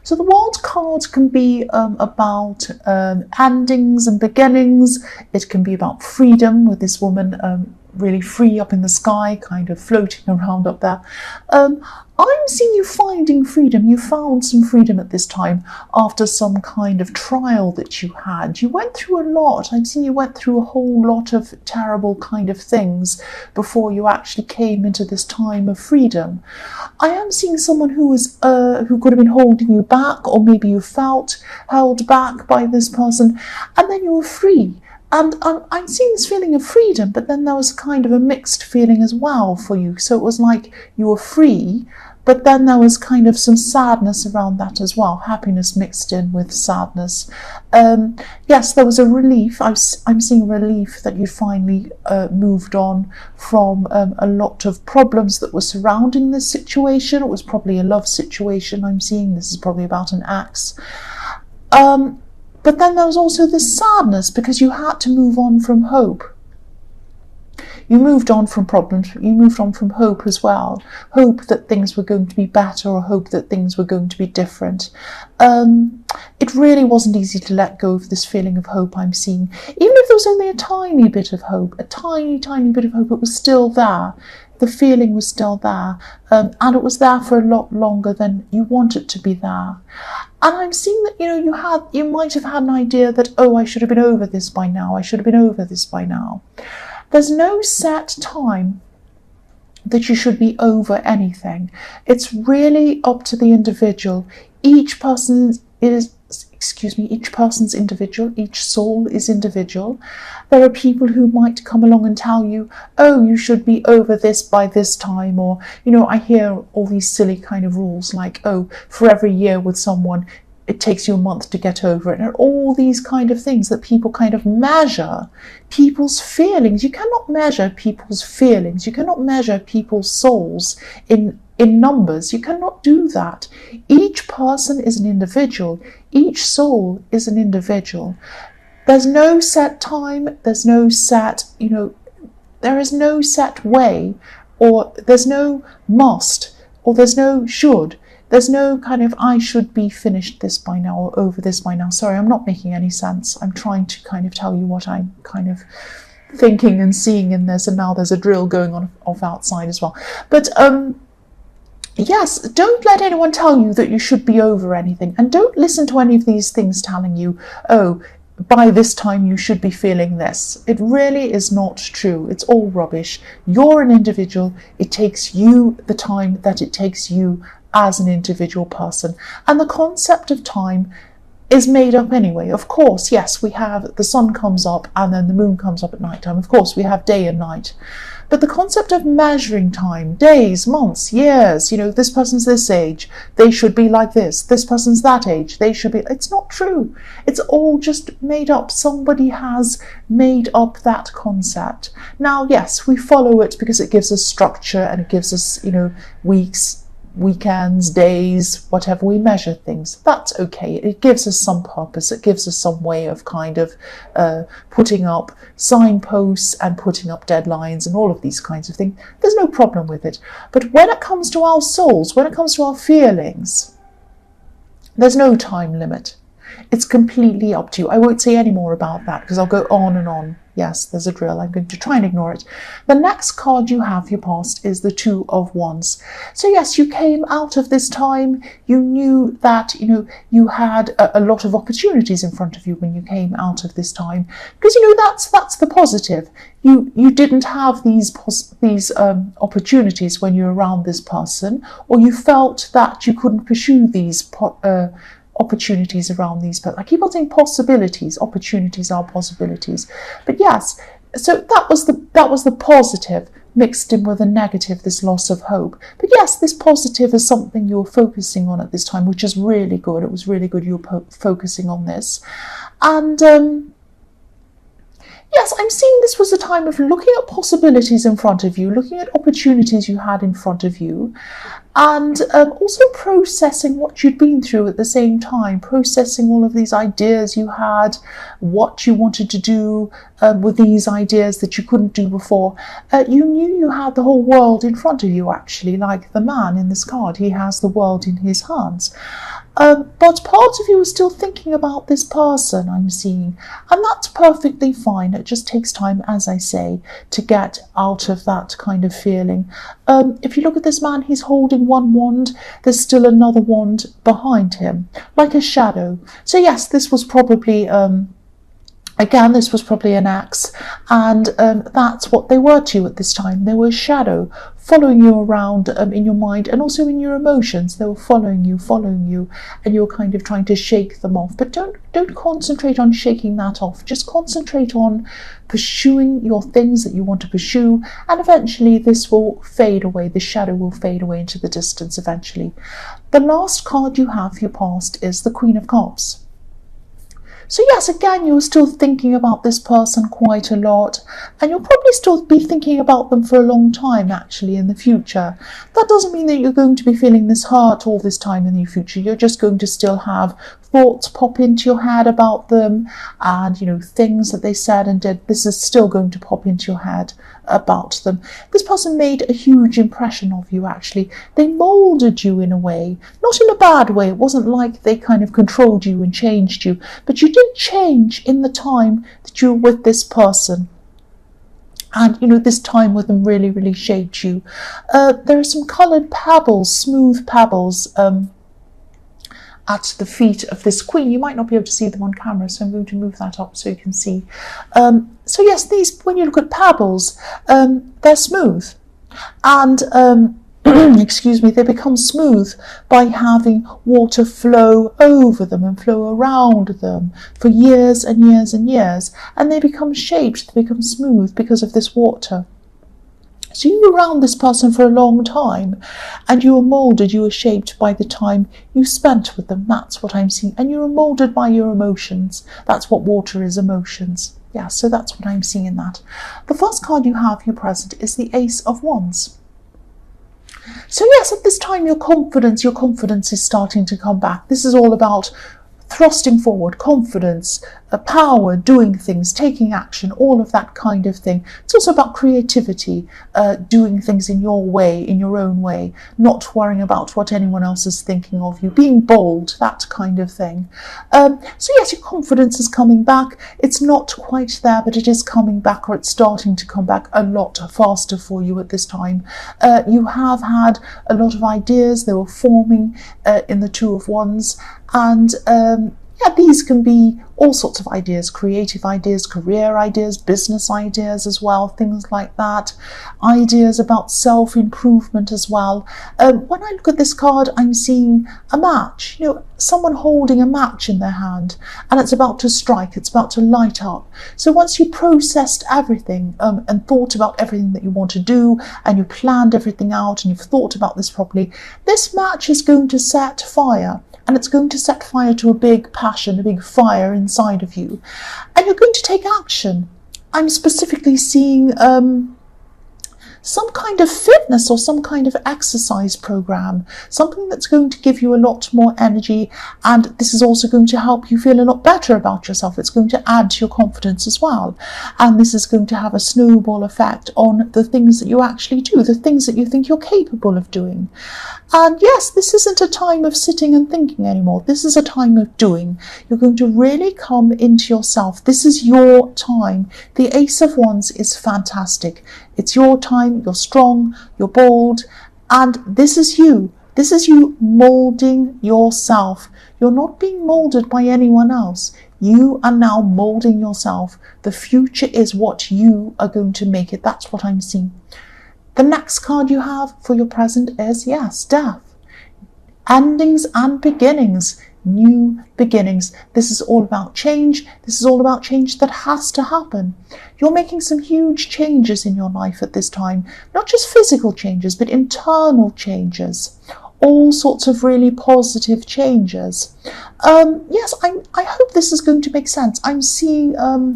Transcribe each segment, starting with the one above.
So the World card can be about endings and beginnings. It can be about freedom, with this woman really free up in the sky, kind of floating around up there. I'm seeing you finding freedom. You found some freedom at this time after some kind of trial that you had. You went through a lot. I'm seeing you went through a whole lot of terrible kind of things before you actually came into this time of freedom. I am seeing someone who could have been holding you back, or maybe you felt held back by this person, and then you were free. And I'm seeing this feeling of freedom, but then there was kind of a mixed feeling as well for you. So it was like you were free, but then there was kind of some sadness around that as well, happiness mixed in with sadness. Yes, there was a relief. I'm seeing relief that you finally moved on from a lot of problems that were surrounding this situation. It was probably a love situation I'm seeing. This is probably about an ex. But then there was also this sadness because you had to move on from hope. You moved on from problems, you moved on from hope as well. Hope that things were going to be better, or hope that things were going to be different. It really wasn't easy to let go of this feeling of hope I'm seeing. Even if there was only a tiny bit of hope, a tiny bit of hope, it was still there. The feeling was still there, and it was there for a lot longer than you wanted to be there. And I'm seeing that, you might have had an idea that, oh, I should have been over this by now. I should have been over this by now. There's no set time that you should be over anything. It's really up to the individual. Each person's individual. Each soul is individual. There are people who might come along and tell you, oh, you should be over this by this time. Or, I hear all these silly kind of rules like, oh, for every year with someone, it takes you a month to get over it. And all these kind of things that people kind of measure people's feelings. You cannot measure people's feelings. You cannot measure people's souls in numbers. You cannot do that. Each person is an individual. Each soul is an individual. There's no set time. There's no set, there is no set way, or there's no must, or there's no should. There's no kind of, I should be finished this by now, or over this by now. Sorry, I'm not making any sense. I'm trying to kind of tell you what I'm kind of thinking and seeing in this, and now there's a drill going on off outside as well. But yes, don't let anyone tell you that you should be over anything, and don't listen to any of these things telling you, oh, by this time you should be feeling this. It really is not true. It's all rubbish. You're an individual. It takes you the time that it takes you as an individual person. And the concept of time is made up anyway. Of course, yes, we have the sun comes up and then the moon comes up at night time. Of course, we have day and night. But the concept of measuring time, days, months, years, this person's this age, they should be like this. This person's that age, they should be. It's not true. It's all just made up. Somebody has made up that concept. Now, yes, we follow it because it gives us structure and it gives us, weeks, weekends, days, whatever. We measure things. That's okay. It gives us some purpose. It gives us some way of kind of putting up signposts and putting up deadlines and all of these kinds of things. There's no problem with it. But when it comes to our souls, when it comes to our feelings, there's no time limit. It's completely up to you. I won't say any more about that because I'll go on and on. Yes, there's a drill. I'm going to try and ignore it. The next card you have, your past, is the Two of Wands. So yes, you came out of this time. You knew that, you had a lot of opportunities in front of you when you came out of this time. Because, that's the positive. You didn't have these opportunities when you were around this person, or you felt that you couldn't pursue these opportunities around these, but I keep on saying possibilities. Opportunities are possibilities. But yes, so that was the positive mixed in with a negative, this loss of hope. But yes, this positive is something you're focusing on at this time, which is really good. It was really good you were focusing on this. And yes, I'm seeing this was a time of looking at possibilities in front of you, looking at opportunities you had in front of you, and also processing what you'd been through at the same time, processing all of these ideas you had, what you wanted to do with these ideas that you couldn't do before. You knew you had the whole world in front of you, actually, like the man in this card. He has the world in his hands. But part of you is still thinking about this person, I'm seeing, and that's perfectly fine. It just takes time, as I say, to get out of that kind of feeling. If you look at this man, he's holding one wand. There's still another wand behind him, like a shadow. So yes, this was probably again, this was probably an axe, and that's what they were to you at this time. They were a shadow following you around in your mind and also in your emotions. They were following you, and you're kind of trying to shake them off. But don't concentrate on shaking that off. Just concentrate on pursuing your things that you want to pursue, and eventually this will fade away. The shadow will fade away into the distance eventually. The last card you have for your past is the Queen of Cups. So yes, again, you're still thinking about this person quite a lot, and you'll probably still be thinking about them for a long time, actually, in the future. That doesn't mean that you're going to be feeling this hurt all this time in the future. You're just going to still have thoughts pop into your head about them, and, you know, things that they said and did. This is still going to pop into your head about them. This person made a huge impression of you, actually. They molded you in a way, not in a bad way. It wasn't like they kind of controlled you and changed you, but you did change in the time that you were with this person. And, you know, this time with them really, really shaped you. There are some coloured pebbles, smooth pebbles, at the feet of this queen. You might not be able to see them on camera, so I'm going to move that up so you can see. So yes, these, when you look at pebbles, they're smooth, and excuse me, they become smooth by having water flow over them and flow around them for years and years and years, and they become shaped, they become smooth because of this water. So you were around this person for a long time, and you were moulded, you were shaped by the time you spent with them. That's what I'm seeing. And you were moulded by your emotions. That's what water is, emotions. Yeah, so that's what I'm seeing in that. The first card you have here present is the Ace of Wands. So yes, at this time your confidence is starting to come back. This is all about thrusting forward, confidence, power, doing things, taking action, all of that kind of thing. It's also about creativity, doing things in your way, in your own way, not worrying about what anyone else is thinking of you, being bold, that kind of thing. So yes, your confidence is coming back. It's not quite there, but it is coming back, or it's starting to come back a lot faster for you at this time. You have had a lot of ideas. They were forming in the Two of Wands, and yeah, these can be all sorts of ideas, creative ideas, career ideas, business ideas as well, things like that. Ideas about self-improvement as well. When I look at this card, I'm seeing a match, you know, someone holding a match in their hand, and it's about to strike, it's about to light up. So once you processed everything and thought about everything that you want to do, and you planned everything out, and you've thought about this properly, this match is going to set fire. And it's going to set fire to a big passion, a big fire inside of you. And you're going to take action. I'm specifically seeing some kind of fitness or some kind of exercise program, something that's going to give you a lot more energy, and this is also going to help you feel a lot better about yourself. It's going to add to your confidence as well, and this is going to have a snowball effect on the things that you actually do, the things that you think you're capable of doing. And yes, this isn't a time of sitting and thinking anymore. This is a time of doing. You're going to really come into yourself. This is your time. The Ace of Wands is fantastic. It's your time. You're strong, you're bold, and this is you. This is you moulding yourself. You're not being moulded by anyone else. You are now moulding yourself. The future is what you are going to make it. That's what I'm seeing. The next card you have for your present is, yes, Death. Endings and beginnings. New beginnings. This is all about change. This is all about change that has to happen. You're making some huge changes in your life at this time. Not just physical changes, but internal changes. All sorts of really positive changes. Yes, I hope this is going to make sense. I'm seeing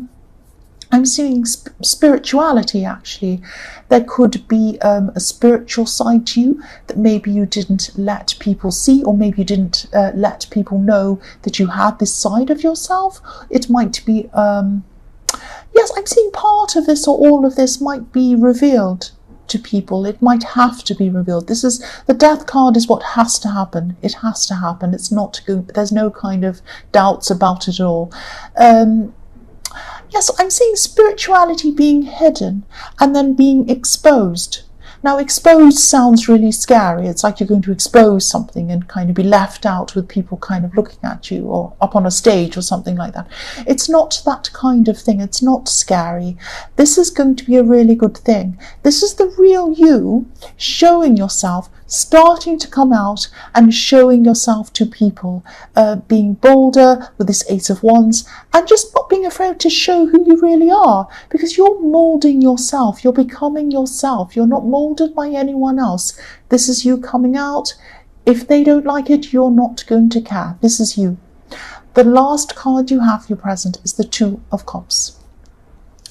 spirituality, actually. There could be a spiritual side to you that maybe you didn't let people see, or maybe you didn't let people know that you had this side of yourself. It might be, yes, I'm seeing part of this or all of this might be revealed to people. It might have to be revealed. This is the Death card is what has to happen. It has to happen. It's not good. There's no kind of doubts about it at all. Yes, I'm seeing spirituality being hidden and then being exposed. Now, exposed sounds really scary. It's like you're going to expose something and kind of be left out with people kind of looking at you, or up on a stage or something like that. It's not that kind of thing. It's not scary. This is going to be a really good thing. This is the real you showing yourself, starting to come out and showing yourself to people, being bolder with this Ace of Wands, and just not being afraid to show who you really are, because you're molding yourself, you're becoming yourself, you're not molded by anyone else. This is you coming out. If they don't like it, you're not going to care. This is you. The last card you have, your present, is the Two of Cups.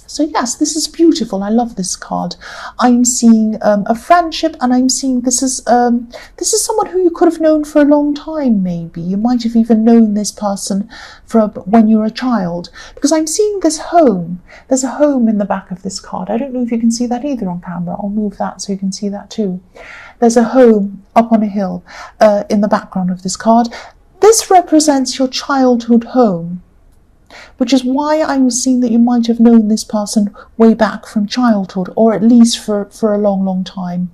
So yes, this is beautiful. I love this card. I'm seeing a friendship, and I'm seeing this is someone who you could have known for a long time. Maybe you might have even known this person from when you were a child, because I'm seeing this home. There's a home in the back of this card. I don't know if you can see that either on camera. I'll move that so you can see that too. There's a home up on a hill in the background of this card. This represents your childhood home, which is why I was seeing that you might have known this person way back from childhood, or at least for a long time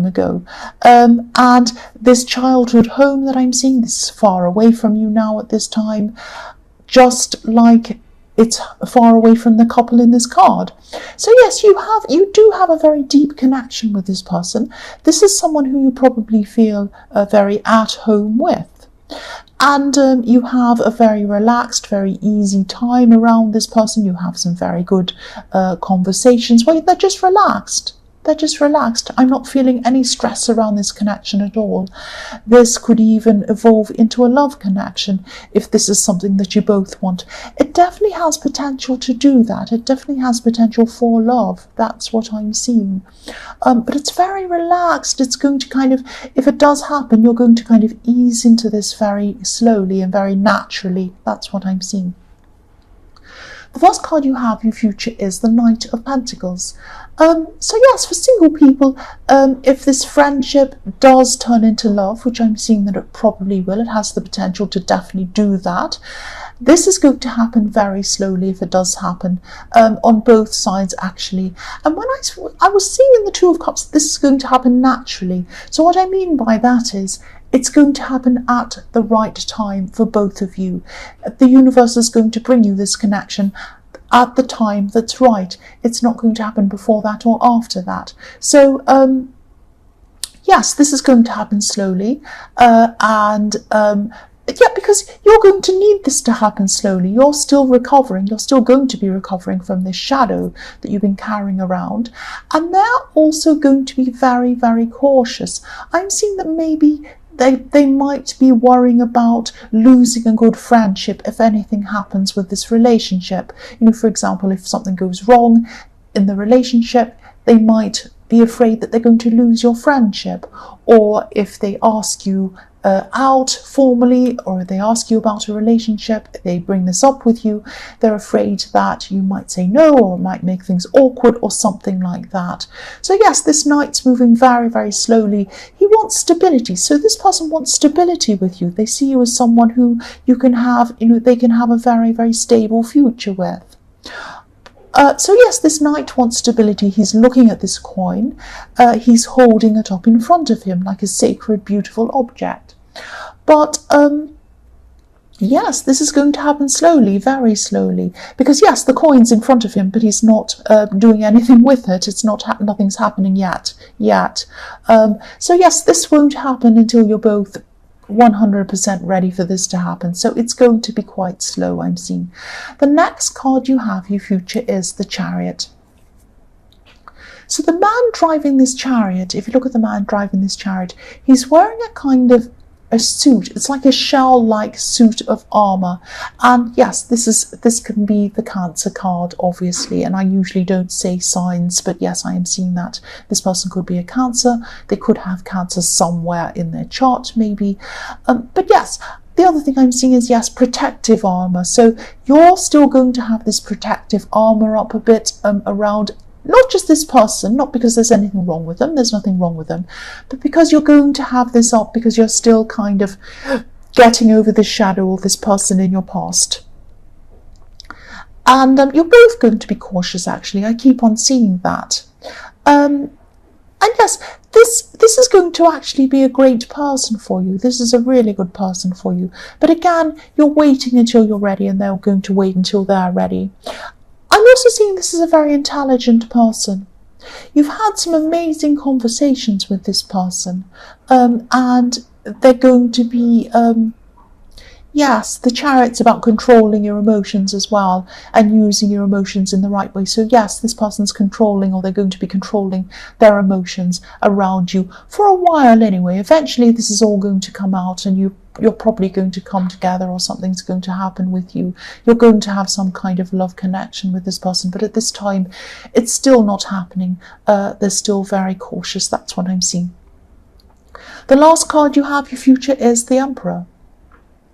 ago. And this childhood home that I'm seeing, this is far away from you now at this time, just like it's far away from the couple in this card. So yes, you do have a very deep connection with this person. This is someone who you probably feel very at home with. And you have a very relaxed, very easy time around this person. You have some very good conversations where they're just relaxed. They're just relaxed. I'm not feeling any stress around this connection at all. This could even evolve into a love connection if this is something that you both want. It definitely has potential to do that. It definitely has potential for love. That's what I'm seeing. But it's very relaxed. It's going to kind of, if it does happen, you're going to kind of ease into this very slowly and very naturally. That's what I'm seeing. The first card you have, your future, is the Knight of Pentacles. So yes, for single people, if this friendship does turn into love, which I'm seeing that it probably will, it has the potential to definitely do that. This is going to happen very slowly if it does happen, on both sides actually. And when I was seeing in the Two of Cups, this is going to happen naturally. So what I mean by that is, it's going to happen at the right time for both of you. The universe is going to bring you this connection at the time that's right. It's not going to happen before that or after that. So yes, this is going to happen slowly, yeah, because you're going to need this to happen slowly. You're still recovering. You're still going to be recovering from this shadow that you've been carrying around. And they're also going to be very, very cautious. I'm seeing that maybe they might be worrying about losing a good friendship if anything happens with this relationship. You know, for example, if something goes wrong in the relationship, they might be afraid that they're going to lose your friendship. Or if they ask you out formally, or they ask you about a relationship, they bring this up with you, they're afraid that you might say no, or might make things awkward or something like that. So yes, this Knight's moving very, very slowly. He wants stability. So this person wants stability with you. They see you as someone who you can have, they can have a very, very stable future with. So yes, this Knight wants stability. He's looking at this coin. He's holding it up in front of him like a sacred, beautiful object. But yes, this is going to happen slowly, very slowly. Because yes, the coin's in front of him, but he's not doing anything with it. It's not nothing's happening yet. So yes, this won't happen until you're both 100% ready for this to happen. So it's going to be quite slow, I'm seeing. The next card you have, your future, is the Chariot. So the man driving this chariot, if you look at the man driving this chariot, he's wearing a kind of a suit. It's like a shell-like suit of armor. And yes, this can be the Cancer card, obviously, and I usually don't say signs, but yes, I am seeing that this person could be a Cancer. They could have Cancer somewhere in their chart, maybe. But yes, the other thing I'm seeing is, yes, protective armor. So you're still going to have this protective armor up a bit around Not just this person, not because there's anything wrong with them, there's nothing wrong with them, but because you're going to have this up, because you're still kind of getting over this shadow of this person in your past. And you're both going to be cautious, actually. I keep on seeing that. And yes, this is going to actually be a great person for you. This is a really good person for you. But again, you're waiting until you're ready, and they're going to wait until they're ready. I'm also seeing this as a very intelligent person. You've had some amazing conversations with this person, and they're going to be, yes, the Chariot's about controlling your emotions as well, and using your emotions in the right way. So yes, this person's controlling, or they're going to be controlling their emotions around you for a while anyway. Eventually this is all going to come out, and you're probably going to come together, or something's going to happen with you. You're going to have some kind of love connection with this person, but at this time it's still not happening. They're still very cautious. That's what I'm seeing. The last card you have, your future, is the Emperor.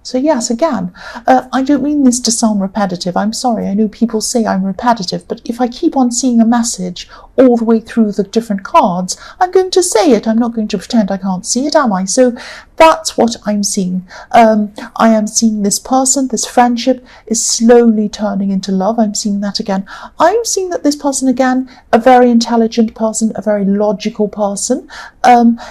So yes, again, I don't mean this to sound repetitive. I'm sorry, I know people say I'm repetitive, but if I keep on seeing a message all the way through the different cards, I'm going to say it. I'm not going to pretend I can't see it, am I? So that's what I'm seeing. I am seeing this person, this friendship is slowly turning into love. I'm seeing that again. I'm seeing that this person, again, a very intelligent person, a very logical person.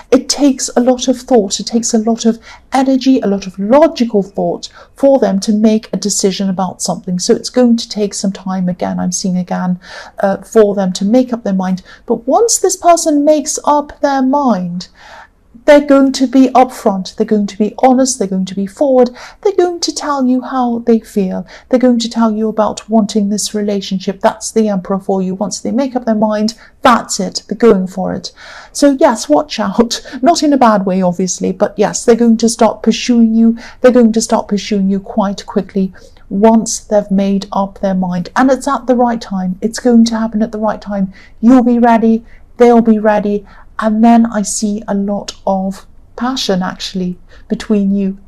It takes a lot of thought. It takes a lot of energy, a lot of logical thought for them to make a decision about something. So it's going to take some time, again, I'm seeing again, for them to make up their mind. But once this person makes up their mind, they're going to be upfront, they're going to be honest, they're going to be forward, they're going to tell you how they feel, they're going to tell you about wanting this relationship. That's the Emperor for you. Once they make up their mind, that's it, they're going for it. So yes, watch out, not in a bad way obviously, but yes, they're going to start pursuing you, they're going to start pursuing you quite quickly once they've made up their mind, and it's at the right time. It's going to happen at the right time. You'll be ready, they'll be ready. And then I see a lot of passion actually between you